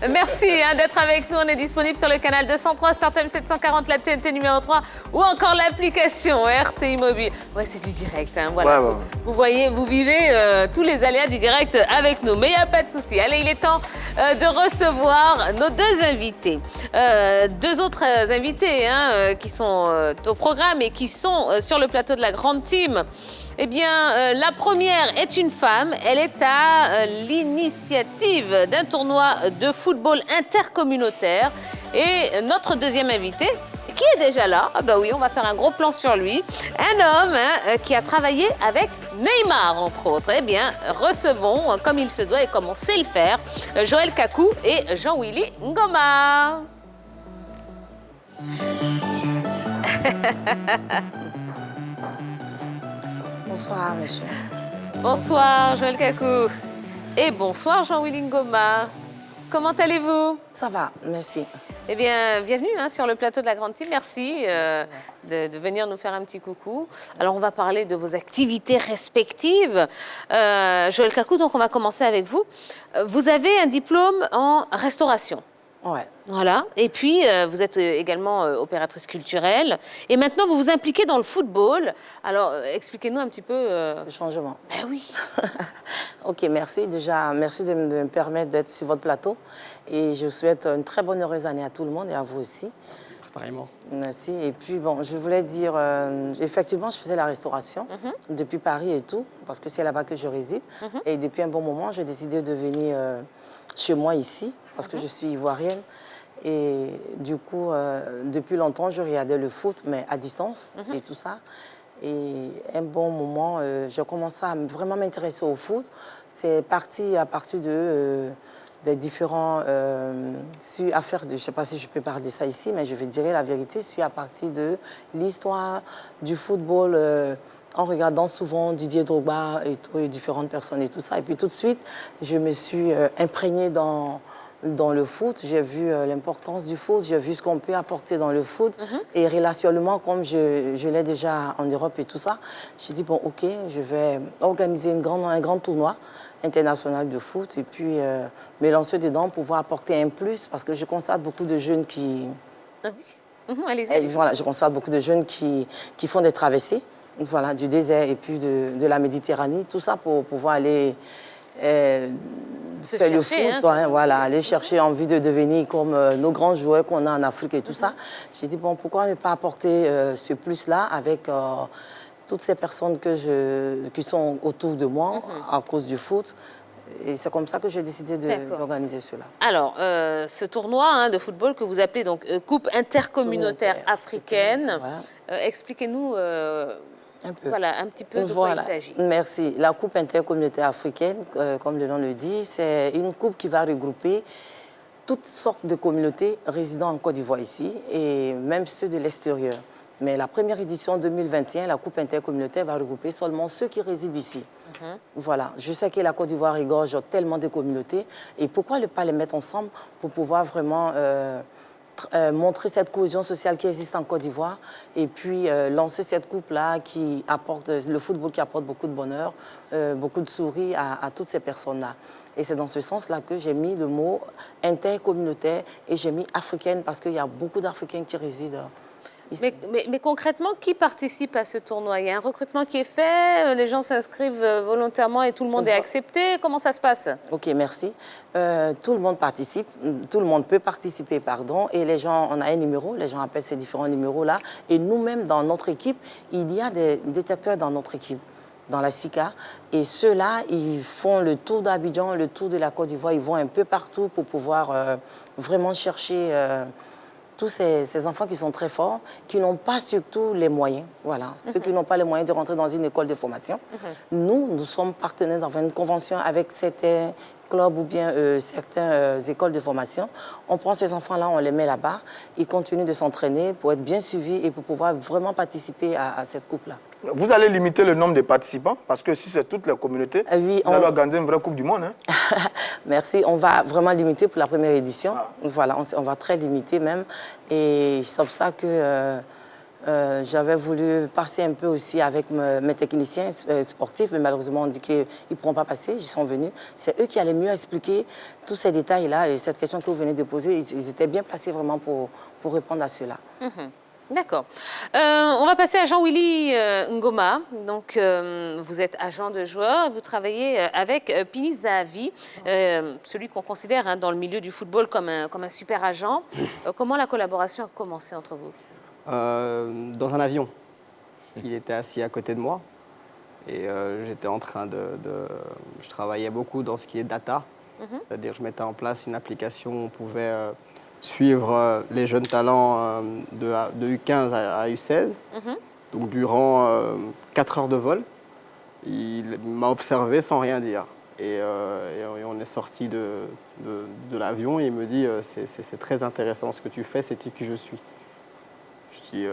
Merci d'être avec nous. On est disponible sur le canal 203, Startime 740, la TNT numéro 3 ou encore l'application RTI Mobile. Ouais, c'est du direct. Voilà. Ouais. Vous voyez, vous vivez tous les aléas du direct avec nous. Mais il n'y a pas de souci. Allez, il est temps de recevoir nos deux invités. Deux autres invités qui sont au programme et qui sont sur le plateau de la grande team. Eh bien, la première est une femme. Elle est à l'initiative d'un tournoi de football intercommunautaire. Et notre deuxième invité, qui est déjà là, ah bah oui, on va faire un gros plan sur lui. Un homme qui a travaillé avec Neymar, entre autres. Eh bien, recevons, comme il se doit et comme on sait le faire, Joël Kakou et Jean-Willy Ngoma. Bonsoir, monsieur. Bonsoir, Joël Kakou. Et bonsoir, Jean-Willy Ngoma. Comment allez-vous? Ça va, merci. Eh bien, bienvenue sur le plateau de la Grande Team. Merci de venir nous faire un petit coucou. Alors, on va parler de vos activités respectives. Joël Kakou, donc on va commencer avec vous. Vous avez un diplôme en restauration. Ouais. Voilà. Et puis, vous êtes également opératrice culturelle. Et maintenant, vous vous impliquez dans le football. Alors, expliquez-nous un petit peu... Ce changement. Ben oui. Ok, merci. Déjà, merci de me permettre d'être sur votre plateau. Et je souhaite une très bonne heureuse année à tout le monde et à vous aussi. Pareillement. Merci. Et puis, bon, je voulais dire, effectivement, je faisais la restauration depuis Paris et tout, parce que c'est là-bas que je réside. Et depuis un bon moment, j'ai décidé de venir chez moi ici, parce que je suis ivoirienne. Et du coup, depuis longtemps, je regardais le foot, mais à distance et tout ça. Et un bon moment, j'ai commencé à vraiment m'intéresser au foot. C'est parti à partir de... des différents affaires de, je ne sais pas si je peux parler de ça ici, mais je vais dire la vérité, c'est à partir de l'histoire du football, en regardant souvent Didier Drogba et différentes personnes et tout ça. Et puis tout de suite, je me suis imprégnée dans le foot. J'ai vu l'importance du foot, j'ai vu ce qu'on peut apporter dans le foot. Et relationnellement, comme je l'ai déjà en Europe et tout ça, j'ai dit, bon, ok, je vais organiser un grand tournoi international de foot et puis me lancer dedans pour pouvoir apporter un plus parce que je constate beaucoup de jeunes qui... Allez-y. Voilà, je constate beaucoup de jeunes qui font des traversées, voilà, du désert et puis de la Méditerranée, tout ça pour pouvoir aller faire le foot, voilà, aller chercher envie de devenir comme nos grands joueurs qu'on a en Afrique et tout ça. J'ai dit, bon, pourquoi ne pas apporter ce plus-là avec... toutes ces personnes qui sont autour de moi à cause du foot. Et c'est comme ça que j'ai décidé d'organiser cela. Alors, ce tournoi de football que vous appelez donc Coupe intercommunautaire africaine, expliquez-nous un petit peu de quoi il s'agit. Merci. La Coupe intercommunautaire africaine, comme le nom le dit, c'est une coupe qui va regrouper toutes sortes de communautés résidant en Côte d'Ivoire ici, et même ceux de l'extérieur. Mais la première édition 2021, la Coupe intercommunautaire va regrouper seulement ceux qui résident ici. Voilà. Je sais que la Côte d'Ivoire regorge tellement de communautés. Et pourquoi ne pas les mettre ensemble pour pouvoir vraiment montrer cette cohésion sociale qui existe en Côte d'Ivoire et puis lancer cette coupe-là qui apporte, le football qui apporte beaucoup de bonheur, beaucoup de sourires à toutes ces personnes-là. Et c'est dans ce sens-là que j'ai mis le mot intercommunautaire et j'ai mis africaine parce qu'il y a beaucoup d'Africains qui résident ici. Mais concrètement, qui participe à ce tournoi? Il y a un recrutement qui est fait, les gens s'inscrivent volontairement et tout le monde est accepté. Comment ça se passe? Ok, merci. Tout le monde participe, tout le monde peut participer, pardon. Et les gens, on a un numéro, les gens appellent ces différents numéros-là. Et nous-mêmes, dans notre équipe, il y a des détecteurs dans notre équipe, dans la SICA. Et ceux-là, ils font le tour d'Abidjan, le tour de la Côte d'Ivoire. Ils vont un peu partout pour pouvoir vraiment chercher... tous ces enfants qui sont très forts, qui n'ont pas surtout les moyens, voilà, ceux qui n'ont pas les moyens de rentrer dans une école de formation. Nous sommes partenaires dans une convention avec certains clubs ou bien certaines écoles de formation. On prend ces enfants-là, on les met là-bas, ils continuent de s'entraîner pour être bien suivis et pour pouvoir vraiment participer à cette coupe-là. Vous allez limiter le nombre de participants parce que si c'est toute la communauté, oui, on allez organiser une vraie Coupe du Monde. Merci. On va vraiment limiter pour la première édition. Voilà, on va très limiter même. Et c'est pour ça que J'avais voulu passer un peu aussi avec mes techniciens sportifs, mais malheureusement, on dit qu'ils ne pourront pas passer. Ils sont venus. C'est eux qui allaient mieux expliquer tous ces détails-là. Et cette question que vous venez de poser, ils étaient bien placés vraiment pour répondre à cela. D'accord. On va passer à Jean-Willy Ngoma. Donc, vous êtes agent de joueur, vous travaillez avec Pini Zahavi, celui qu'on considère dans le milieu du football comme un super agent. Comment la collaboration a commencé entre vous? Dans un avion. Il était assis à côté de moi et j'étais en train je travaillais beaucoup dans ce qui est data, c'est-à-dire je mettais en place une application où on pouvait suivre les jeunes talents de U15 à U16. Donc durant 4 heures de vol, il m'a observé sans rien dire. Et on est sorti de l'avion et il me dit c'est très intéressant ce que tu fais, c'est qui je suis. Je dis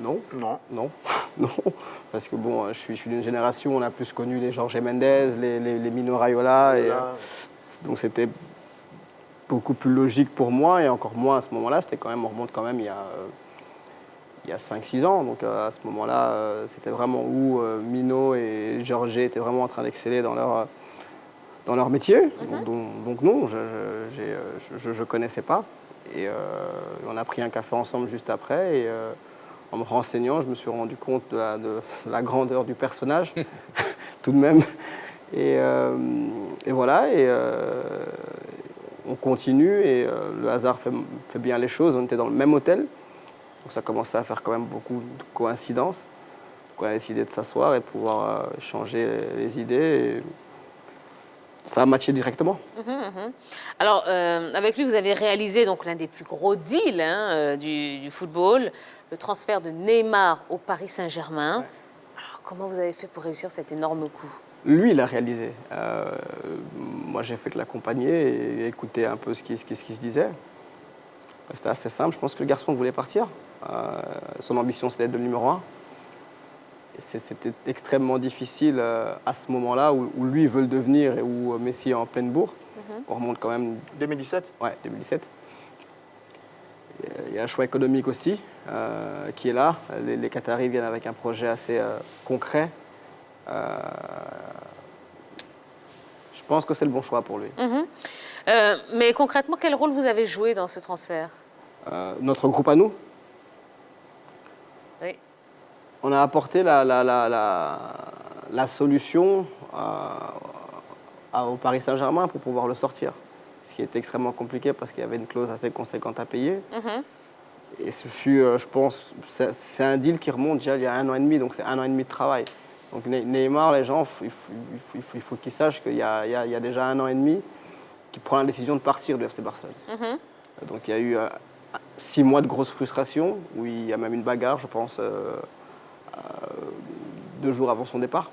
non, non, parce que bon, je suis d'une génération, on a plus connu les Jorge Mendes, les Mino Raiola, et donc c'était beaucoup plus logique pour moi, et encore moins à ce moment-là, c'était quand même, on remonte quand même il y a 5-6 ans, donc à ce moment-là, c'était vraiment où Mino et Jorge étaient vraiment en train d'exceller dans leur métier, donc non, je ne connaissais pas. Et on a pris un café ensemble juste après et en me renseignant, je me suis rendu compte de la grandeur du personnage, tout de même. Et voilà, et on continue et le hasard fait bien les choses. On était dans le même hôtel, donc ça commençait à faire quand même beaucoup de coïncidences. Donc on a décidé de s'asseoir et de pouvoir échanger les idées. Et ça a matché directement. Alors, avec lui, vous avez réalisé l'un des plus gros deals du football, le transfert de Neymar au Paris Saint-Germain. Alors, comment vous avez fait pour réussir cet énorme coup? Lui, il l'a réalisé. Moi, j'ai fait que l'accompagner et écouter un peu ce qui se disait. C'était assez simple. Je pense que le garçon voulait partir. Son ambition, c'était d'être le numéro 1. C'était extrêmement difficile à ce moment-là où lui veut le devenir et où Messi est en pleine bourre. On remonte quand même... 2017 Ouais, 2017. Il y a un choix économique aussi qui est là. Les Qataris viennent avec un projet assez concret. Je pense que c'est le bon choix pour lui. Mais concrètement, quel rôle vous avez joué dans ce transfert? Notre groupe à nous. Oui. On a apporté la solution au Paris Saint-Germain pour pouvoir le sortir. Ce qui était extrêmement compliqué parce qu'il y avait une clause assez conséquente à payer. Et ce fut, je pense, c'est un deal qui remonte déjà il y a 1 an et demi, donc c'est 1 an et demi de travail. Donc Neymar, les gens, il faut qu'ils sachent qu'il y a déjà 1 an et demi qu'il prend la décision de partir du FC Barcelone. Donc il y a eu 6 mois de grosse frustration, où il y a même une bagarre, je pense, 2 jours avant son départ.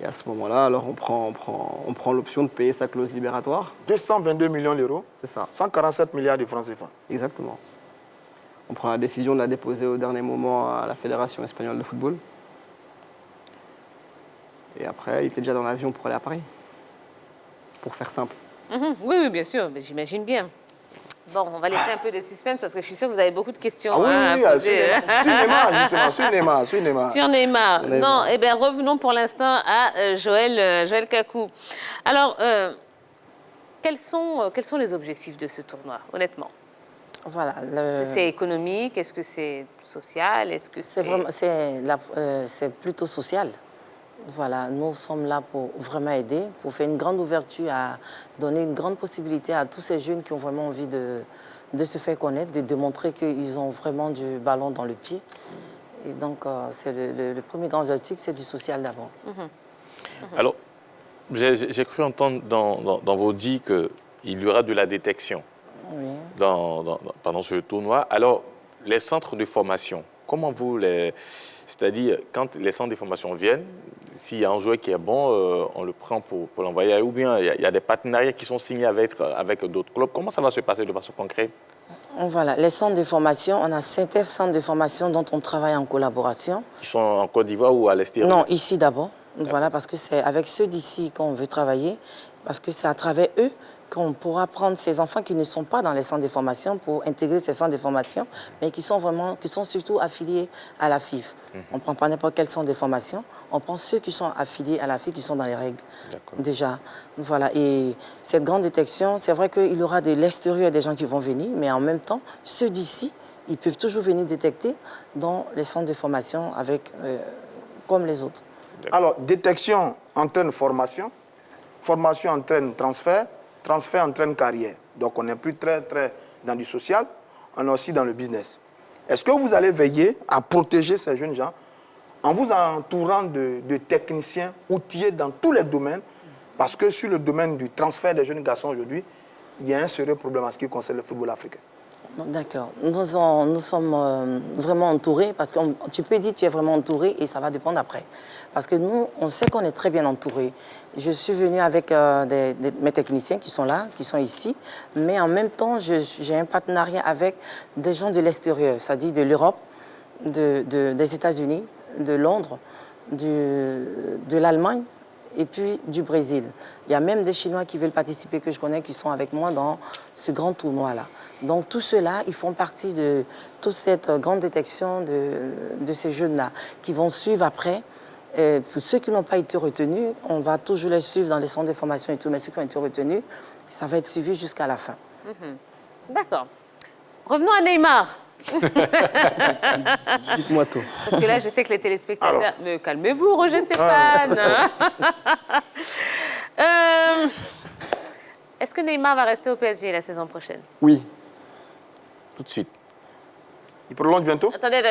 Et à ce moment-là, alors on prend l'option de payer sa clause libératoire. 222 millions d'euros. C'est ça. 147 milliards de francs CFA. Exactement. On prend la décision de la déposer au dernier moment à la Fédération espagnole de football. Et après, il était déjà dans l'avion pour aller à Paris. Pour faire simple. Oui, bien sûr, mais j'imagine bien. Bon, on va laisser un peu de suspense parce que je suis sûre que vous avez beaucoup de questions à poser. Sur Neymar. Sur Neymar. Non, eh bien, revenons pour l'instant à Joël Kakou. Alors, quels sont les objectifs de ce tournoi, honnêtement? Voilà. Est-ce que c'est économique? Est-ce que c'est social? Est-ce que c'est plutôt social. Voilà, nous sommes là pour vraiment aider, pour faire une grande ouverture, à donner une grande possibilité à tous ces jeunes qui ont vraiment envie de se faire connaître, de démontrer qu'ils ont vraiment du ballon dans le pied. Et donc, c'est le premier grand objectif, c'est du social d'abord. Alors, j'ai cru entendre dans vos dits qu'il y aura de la détection pendant ce tournoi. Alors, les centres de formation, comment vous les... C'est-à-dire, quand les centres de formation viennent, s'il y a un joueur qui est bon, on le prend pour l'envoyer. Ou bien, il y a des partenariats qui sont signés avec d'autres clubs. Comment ça va se passer de façon concrète? Voilà, les centres de formation, on a 5 centres de formation dont on travaille en collaboration. Qui sont en Côte d'Ivoire ou à l'extérieur? Non, ici d'abord. Voilà, parce que c'est avec ceux d'ici qu'on veut travailler, parce que c'est à travers eux qu'on pourra prendre ces enfants qui ne sont pas dans les centres de formation pour intégrer ces centres de formation, mais qui sont surtout affiliés à la FIF. On ne prend pas n'importe quel centre de formation, on prend ceux qui sont affiliés à la FIF, qui sont dans les règles, déjà. Voilà. Et cette grande détection, c'est vrai qu'il y aura de l'extérieur des gens qui vont venir, mais en même temps, ceux d'ici, ils peuvent toujours venir détecter dans les centres de formation comme les autres. Alors, détection entraîne formation, formation entraîne transfert, transfert entraîne carrière. Donc, on n'est plus très dans du social, on est aussi dans le business. Est-ce que vous allez veiller à protéger ces jeunes gens en vous entourant de techniciens outillés dans tous les domaines? Parce que sur le domaine du transfert des jeunes garçons aujourd'hui, il y a un sérieux problème en ce qui concerne le football africain. D'accord. Nous sommes vraiment entourés, parce que tu peux dire que tu es vraiment entouré et ça va dépendre après. Parce que nous, on sait qu'on est très bien entourés. Je suis venue avec mes techniciens qui sont là, qui sont ici, mais en même temps, j'ai un partenariat avec des gens de l'extérieur, c'est-à-dire de l'Europe, des États-Unis, de Londres, de l'Allemagne, et puis du Brésil. Il y a même des Chinois qui veulent participer, que je connais, qui sont avec moi dans ce grand tournoi-là. Donc tout cela, ils font partie de toute cette grande détection de ces jeunes-là, qui vont suivre après. Pour ceux qui n'ont pas été retenus, on va toujours les suivre dans les centres de formation et tout, mais ceux qui ont été retenus, ça va être suivi jusqu'à la fin. D'accord. Revenons à Neymar. Dites-moi tout. Parce que là, je sais que les téléspectateurs... Alors. Mais calmez-vous, Roger Stéphane. Est-ce que Neymar va rester au PSG la saison prochaine? Oui. Tout de suite. Il prolonge bientôt? Attendez.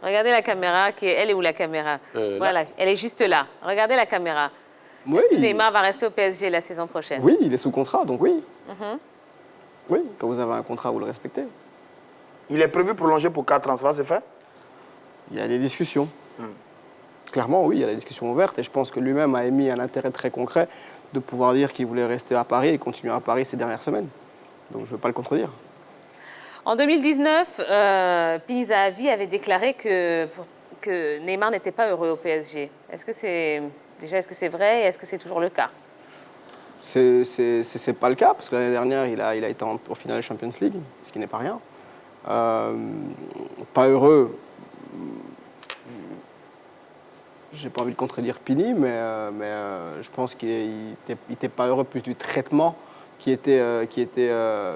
Regardez la caméra. Elle est où la caméra? Voilà, là. Elle est juste là. Regardez la caméra. Oui. Est-ce que Neymar va rester au PSG la saison prochaine? Oui, il est sous contrat, donc oui. Oui, quand vous avez un contrat, vous le respectez. Il est prévu prolonger pour 4 ans, ça va se faire? Il y a des discussions. Clairement, oui, il y a des discussions ouvertes et je pense que lui-même a émis un intérêt très concret de pouvoir dire qu'il voulait rester à Paris et continuer à Paris ces dernières semaines. Donc je ne veux pas le contredire. En 2019, Pini Zahavi avait déclaré que Neymar n'était pas heureux au PSG. Est-ce que c'est vrai et est-ce que c'est toujours le cas? C'est pas le cas, parce que l'année dernière, il a été en finale de Champions League, ce qui n'est pas rien. Pas heureux, j'ai pas envie de contredire Pini, mais je pense qu'il n'était pas heureux plus du traitement qui était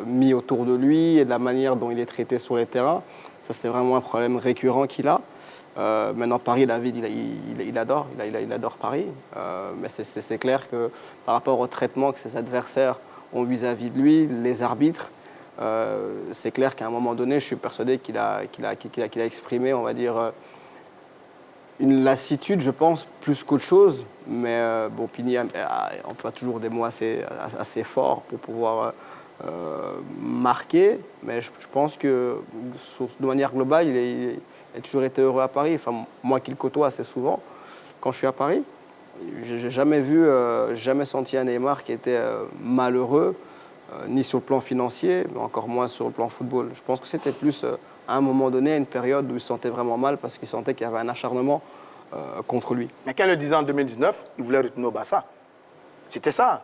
mis autour de lui et de la manière dont il est traité sur les terrains. Ça, c'est vraiment un problème récurrent qu'il a. Maintenant, Paris, la ville, il adore Paris. Mais c'est clair que par rapport au traitement que ses adversaires ont vis-à-vis de lui, les arbitres, c'est clair qu'à un moment donné, je suis persuadé qu'il a exprimé, on va dire, une lassitude, je pense, plus qu'autre chose. Mais bon, Pini emploie toujours des mots assez forts pour pouvoir marquer. Mais je pense que, de manière globale, il a toujours été heureux à Paris. Enfin, moi qui le côtoie assez souvent, quand je suis à Paris, j'ai jamais senti un Neymar qui était malheureux, ni sur le plan financier, mais encore moins sur le plan football. Je pense que c'était plus, à un moment donné, une période où il se sentait vraiment mal parce qu'il sentait qu'il y avait un acharnement contre lui. Mais quand il le disait en 2019, il voulait retourner au Barça. C'était ça.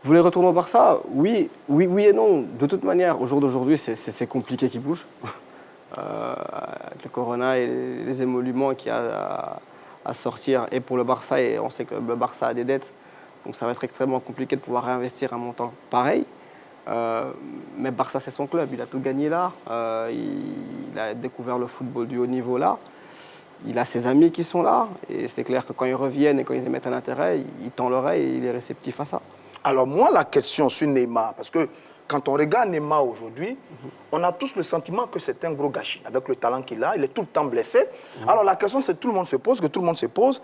Vous voulez retourner au Barça? Oui et non. De toute manière, au jour d'aujourd'hui, c'est compliqué qu'il bouge. Avec le Corona et les émoluments qu'il y a à sortir, et pour le Barça, et on sait que le Barça a des dettes, donc ça va être extrêmement compliqué de pouvoir réinvestir un montant pareil. Mais Barça, c'est son club, il a tout gagné là, il a découvert le football du haut niveau là, il a ses amis qui sont là, et c'est clair que quand ils reviennent et quand ils émettent un intérêt, il tend l'oreille et il est réceptif à ça. Alors moi, la question sur Neymar, parce que quand on regarde Neymar aujourd'hui, on a tous le sentiment que c'est un gros gâchis. Avec le talent qu'il a, il est tout le temps blessé. Alors la question, c'est que tout le monde se pose,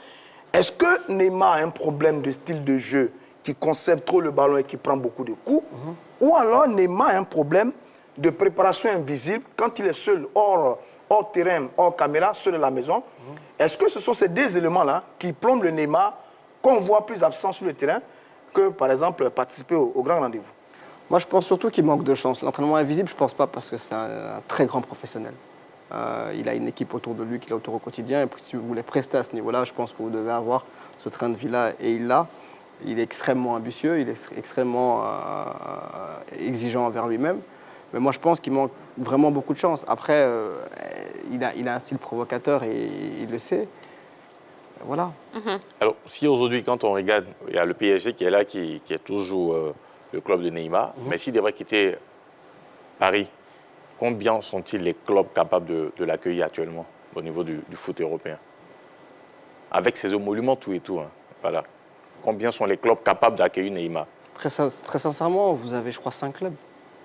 est-ce que Neymar a un problème de style de jeu qui conserve trop le ballon et qui prend beaucoup de coups, ou alors Neymar a un problème de préparation invisible quand il est seul, hors terrain, hors caméra, seul à la maison. Est-ce que ce sont ces deux éléments-là qui plombent le Neymar, qu'on voit plus absent sur le terrain, que, par exemple, participer au grand rendez-vous? Moi, je pense surtout qu'il manque de chance. L'entraînement invisible, je ne pense pas, parce que c'est un très grand professionnel. Il a une équipe autour de lui qui est autour au quotidien. Et puis, si vous voulez prester à ce niveau-là, je pense que vous devez avoir ce train de vie-là, et il l'a. Il est extrêmement ambitieux, il est extrêmement exigeant envers lui-même. Mais moi, je pense qu'il manque vraiment beaucoup de chance. Après, il a un style provocateur et il le sait. Voilà. Alors, si aujourd'hui, quand on regarde, il y a le PSG qui est là, qui est toujours le club de Neymar, mais s'il devrait quitter Paris, combien sont-ils les clubs capables de l'accueillir actuellement au niveau du foot européen? Avec ses émoluments, tout et tout. Hein. Voilà. Combien sont les clubs capables d'accueillir Neymar? Très sincèrement, vous avez, je crois, 5 clubs.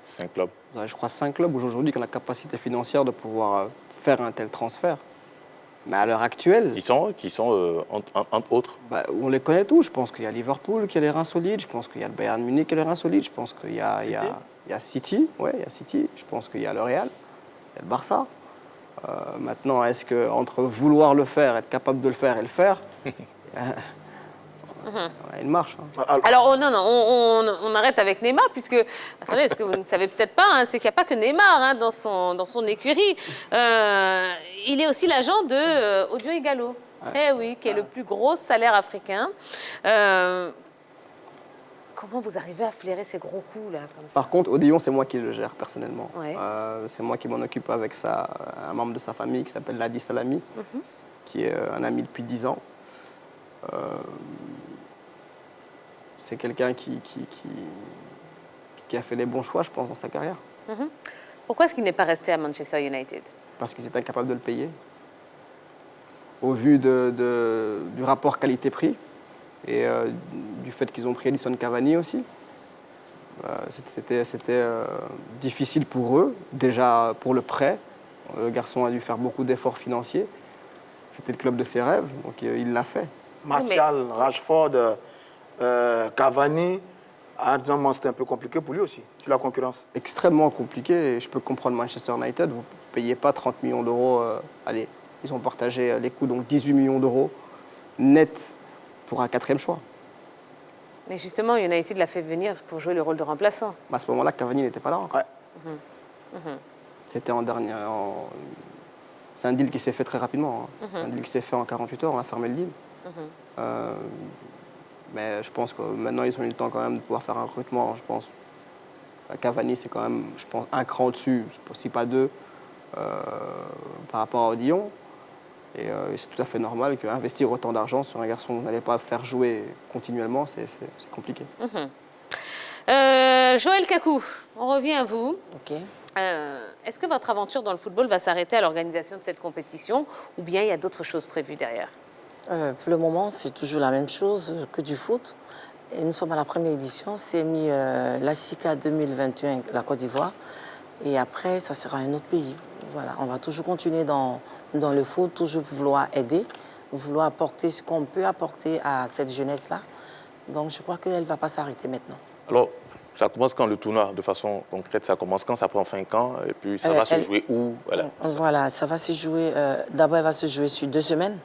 5 clubs. Vous avez, je crois, 5 clubs aujourd'hui qui ont la capacité financière de pouvoir faire un tel transfert. Mais à l'heure actuelle... Qui sont entre autres? On les connaît tous. Je pense qu'il y a Liverpool qui a les reins solides. Je pense qu'il y a le Bayern Munich qui a les reins solides. Je pense qu'il y a City. Ouais, il y a City. Je pense qu'il y a le Real. Il y a le Barça. Maintenant, est-ce qu'entre vouloir le faire, être capable de le faire et le faire, il y a une marche. Hein. Alors, non, on arrête avec Neymar, puisque, attendez, ce que vous ne savez peut-être pas, hein, c'est qu'il n'y a pas que Neymar hein, dans son écurie. Il est aussi l'agent de Odio Ighalo, oui, qui est le plus gros salaire africain. Comment vous arrivez à flairer ces gros coups, là, comme ça? Par contre, Odillon, c'est moi qui le gère personnellement. Ouais. C'est moi qui m'en occupe avec un membre de sa famille qui s'appelle Ladi Salami, qui est un ami depuis 10 ans. C'est quelqu'un qui a fait les bons choix, je pense, dans sa carrière. Pourquoi est-ce qu'il n'est pas resté à Manchester United? Parce qu'ils étaient incapables de le payer. Au vu du rapport qualité-prix et du fait qu'ils ont pris Edison Cavani aussi. C'était difficile pour eux, déjà pour le prêt. Le garçon a dû faire beaucoup d'efforts financiers. C'était le club de ses rêves, donc il l'a fait. Martial, Rashford, Cavani, c'était un peu compliqué pour lui aussi, sur la concurrence. Extrêmement compliqué, et je peux comprendre Manchester United, vous ne payez pas 30 millions d'euros. Allez, ils ont partagé les coûts, donc 18 millions d'euros net pour un 4e choix. Mais justement, United l'a fait venir pour jouer le rôle de remplaçant. À ce moment-là, Cavani n'était pas là. Ouais. C'était en dernier... C'est un deal qui s'est fait très rapidement. Hein. C'est un deal qui s'est fait en 48 heures, on a fermé le deal. Mais je pense que maintenant, ils ont eu le temps quand même de pouvoir faire un recrutement. Je pense Cavani, c'est quand même, je pense, un cran au-dessus, si pas 2, par rapport à Odillon. Et c'est tout à fait normal qu'investir autant d'argent sur un garçon que vous n'allez pas faire jouer continuellement, c'est compliqué. Joël Kakou, on revient à vous. Ok. Est-ce que votre aventure dans le football va s'arrêter à l'organisation de cette compétition ou bien il y a d'autres choses prévues derrière? Pour le moment, c'est toujours la même chose que du foot. Et nous sommes à la première édition, c'est mis la CICA 2021, la Côte d'Ivoire. Et après, ça sera un autre pays. Voilà, on va toujours continuer dans le foot, toujours vouloir aider, vouloir apporter ce qu'on peut apporter à cette jeunesse-là. Donc, je crois qu'elle ne va pas s'arrêter maintenant. Alors, ça commence quand le tournoi, de façon concrète, ça commence quand, ça prend fin quand, et puis ça va se jouer où? Voilà, ça va se jouer, d'abord, elle va se jouer sur 2 semaines.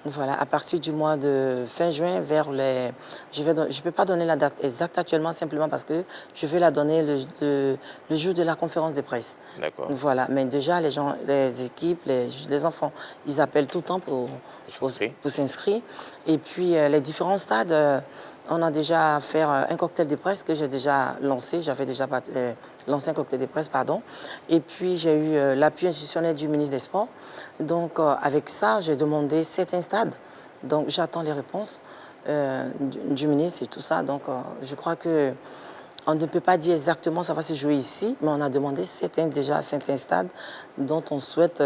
Voilà, à partir du mois de fin juin, vers les... Je ne peux pas donner la date exacte actuellement, simplement parce que je vais la donner le jour de la conférence de presse. D'accord. Voilà, mais déjà, les gens, les équipes, les enfants, ils appellent tout le temps pour s'inscrire. Et puis, les différents stades, on a déjà fait un cocktail de presse que j'ai déjà lancé. J'avais déjà lancé un cocktail de presse, pardon. Et puis, j'ai eu l'appui institutionnel du ministre des Sports. Donc, avec ça, j'ai demandé 7 stades. Donc, j'attends les réponses du ministre et tout ça. Donc, je crois que on ne peut pas dire exactement ça va se jouer ici, mais on a demandé certains stades dont on souhaite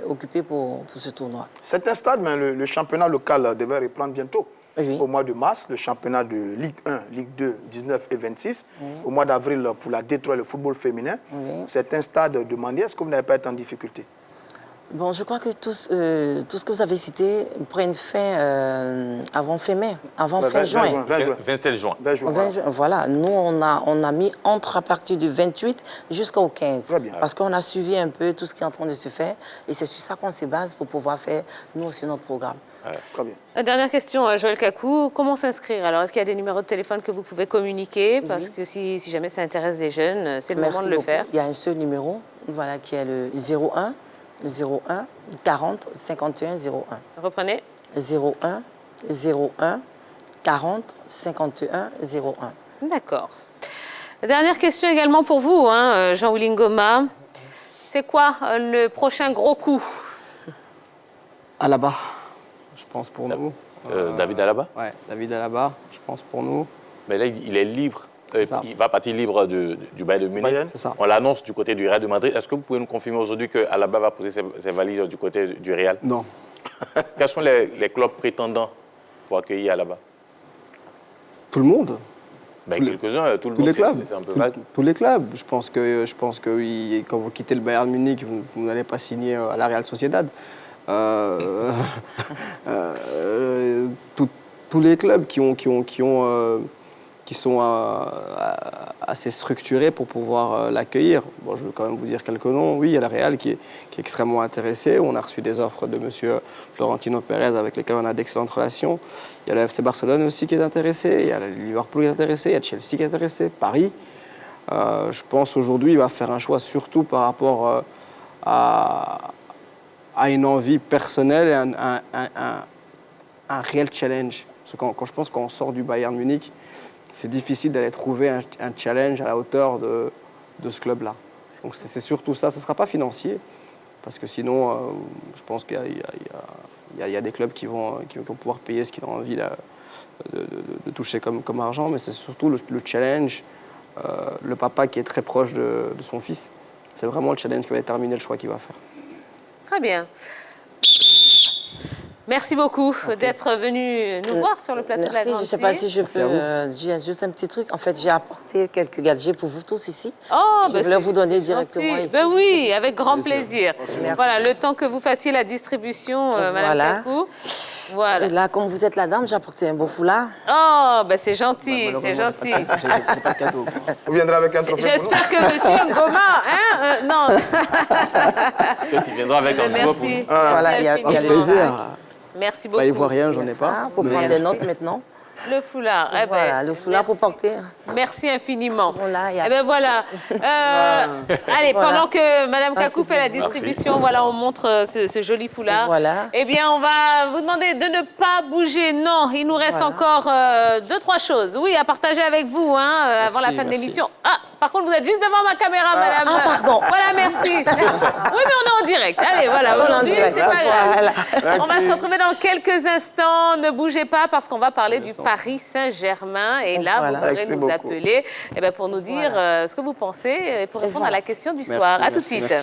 occuper pour ce tournoi. Certains stades, mais le championnat local devait reprendre bientôt. Oui. Au mois de mars, le championnat de Ligue 1, Ligue 2, 19 et 26. Oui. Au mois d'avril, pour la D3, le football féminin. Oui. Certains stades demandaient, est-ce que vous n'avez pas été en difficulté? Bon, je crois que tout ce que vous avez cité prenne fin avant fin mai, avant fin juin. 27 juin. 20 juin. Voilà, nous, on a mis à partir du 28 jusqu'au 15. Très bien. Parce qu'on a suivi un peu tout ce qui est en train de se faire. Et c'est sur ça qu'on se base pour pouvoir faire, nous aussi, notre programme. Très bien. Dernière question, Joël Kakou. Comment s'inscrire? Alors, est-ce qu'il y a des numéros de téléphone que vous pouvez communiquer? Parce que si jamais ça intéresse des jeunes, c'est le moment de le faire. Il y a un seul numéro, voilà, qui est le 01 40 51 01. Reprenez. 01 01 40 51 01. D'accord. Dernière question également pour vous, hein, Jean-Willy Ngoma. C'est quoi le prochain gros coup? Alaba, je pense pour nous. David Alaba? Ouais, David Alaba, je pense pour nous. Mais là, il est libre. Ça. Il va partir libre du Bayern de Munich. C'est ça. On l'annonce du côté du Real de Madrid. Est-ce que vous pouvez nous confirmer aujourd'hui que Alaba va poser ses valises du côté du Real? Non. Quels sont les clubs prétendants pour accueillir Alaba? Tout le monde. Ben, quelques-uns, tout le Tous monde, les clubs. c'est un peu vague. Tous les clubs. Je pense que oui, quand vous quittez le Bayern Munich, vous n'allez pas signer à la Real Sociedad. Tous les clubs qui sont assez structurés pour pouvoir l'accueillir. Bon, je veux quand même vous dire quelques noms. Oui, il y a la Real qui est extrêmement intéressée. On a reçu des offres de M. Florentino Pérez avec lesquels on a d'excellentes relations. Il y a le FC Barcelone aussi qui est intéressé. Il y a le Liverpool qui est intéressé. Il y a Chelsea qui est intéressé. Paris. Je pense aujourd'hui il va faire un choix surtout par rapport à une envie personnelle et un réel challenge. Parce que quand je pense qu'on sort du Bayern Munich, c'est difficile d'aller trouver un challenge à la hauteur de ce club-là. Donc c'est surtout ça. Ce ne sera pas financier, parce que sinon, je pense qu'il y a des clubs qui vont pouvoir payer ce qu'ils ont envie de toucher comme argent, mais c'est surtout le challenge, le papa qui est très proche de son fils. C'est vraiment le challenge qui va déterminer le choix qu'il va faire. Très bien. Merci beaucoup d'être venu nous voir sur le plateau de la Grande. Je ne sais pas si je peux... j'ai juste un petit truc. En fait, j'ai apporté quelques gadgets pour vous tous ici. Oh, je voulais vous donner directement ici. Ben oui, avec grand plaisir. Merci. Voilà, le temps que vous fassiez la distribution, Madame Kakou. Voilà. Et là, comme vous êtes la dame, j'ai apporté un beau foulard. Oh, ben c'est gentil, c'est gentil. J'ai pas de cadeau. Vous viendrez avec un trophée. J'espère que M. Ngoma, non. Il viendra avec un Merci. trophée. Voilà, il y a Avec plaisir. Merci beaucoup. Pas ivoirien, j'en ai ça, pas. pour prendre des notes maintenant. Le foulard. Eh ben, Voilà, le foulard merci. pour porter. Merci infiniment. Voilà, il y a- Eh ben voilà. Allez, Voilà. pendant que Madame Ça, Kakou c'est fait la pour vous. distribution, voilà, on montre ce joli foulard. Voilà. Eh bien, on va vous demander de ne pas bouger. Non, il nous reste Voilà. encore 2-3 choses. Oui, à partager avec vous avant la fin de merci. l'émission. Ah, par contre, vous êtes juste devant ma caméra, Madame. pardon. Voilà, merci. Oui, mais on est en direct. Allez, voilà. On est en Aujourd'hui, direct. c'est pas grave. Voilà. On va se retrouver dans quelques instants. Ne bougez pas parce qu'on va parler du Paris Saint-Germain. Et là, Voilà. vous pourrez Merci nous beaucoup. appeler pour nous dire ce que vous pensez et pour répondre à la question du soir. À tout de suite. Merci.